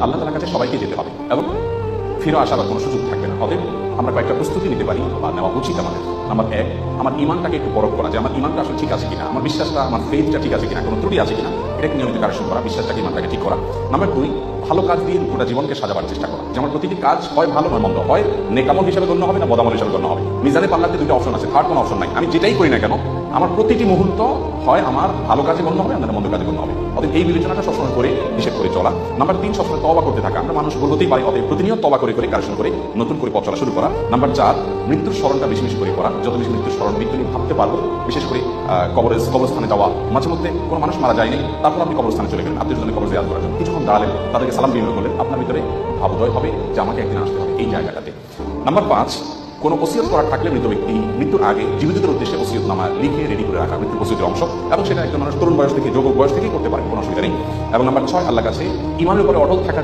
আল্লাহ তাআলার কাছে সবাইকে যেতে হবে এবং ফিরে আসার কোনো সুযোগ থাকবে না। অতএব আমরা কয়েকটা প্রস্তুতি নিতে পারি বা নেওয়া উচিত আমাদের। নাম্বার 1, আমার ইমানটাকে একটু পরখ করা, যে আমার ইমানটা আসলে ঠিক আছে কিনা, আমার বিশ্বাসটা, আমার ফেথটা ঠিক আছে কিনা, কোনো ত্রুটি আছে কিনা, এটাকে নিয়মিত কারেকশন করা, বিশ্বাসটাকে, ইমানটাকে ঠিক করা। নাম্বার 2, ভালো কাজ দিয়ে গোটা জীবনকে সাজাবার চেষ্টা করা, যে আমার প্রতিটি কাজ হয় ভালো নয় মন্দ, হয় নেকামল হিসাবে গণ্য হবে না বদামল হিসাবে গণ্য হবে। মিজানে পাল্লাতে দুইটা অপশন আছে, থার্ড কোনো অপশন নাই। আমি যেটাই করি না কেন আমার প্রতিটি মুহূর্ত হয় আমার ভালো কাজে গণ্য হবে, আমাদের মন্দ কাজে গণ্য হবে। অতএব এই বিবেচনাটা সবসময় করে হিসেব করে চলা। নাম্বার 3, সবসময় তওবা করতে থাকা। আমরা মানুষ ভুল হতেই পারি, অতএব প্রতিনিয়ত তওবা করে করে কারেকশন করে নতুন করে পথ চলা শুরু করা। নাম্বার 4, মৃত্যুর স্মরণটা বেশি বেশি করে করা, যত বেশি মৃত্যুর স্মরণ মৃত্যু নিয়ে ভাবতে পারবো। বিশেষ করে কবরস্থানে যাওয়া, মাঝে মধ্যে কোনো মানুষ মারা যায়নি, তারপর আপনি কবরস্থানে চলে গেলেন, আপনি যদি কবর জিয়ারত করার জন্য কিছুক্ষণ দাঁড়ালেন, তাদেরকে সালাম বিনিময় করলেন, আপনার ভিতরে ভাবোদয় হবে যে আমাকে একদিন আসতে হবে এই জায়গাটাতে। নাম্বার 5, কোনো ওসিয়ত করার থাকলে মৃত ব্যক্তি মৃত্যুর আগে জীবিতদের উদ্দেশ্যে ওসিয়তনামা লিখে রেডি করে রাখা মৃত্যুর ওসিয়তের অংশ, এবং সেটা একজন মানুষ তরুণ বয়স থেকে, যুবক বয়স থেকেই করতে পারে, কোনো অসুবিধা নেই। এবং নাম্বার 6, আল্লাহর কাছে ঈমানের উপরে অটল থাকা।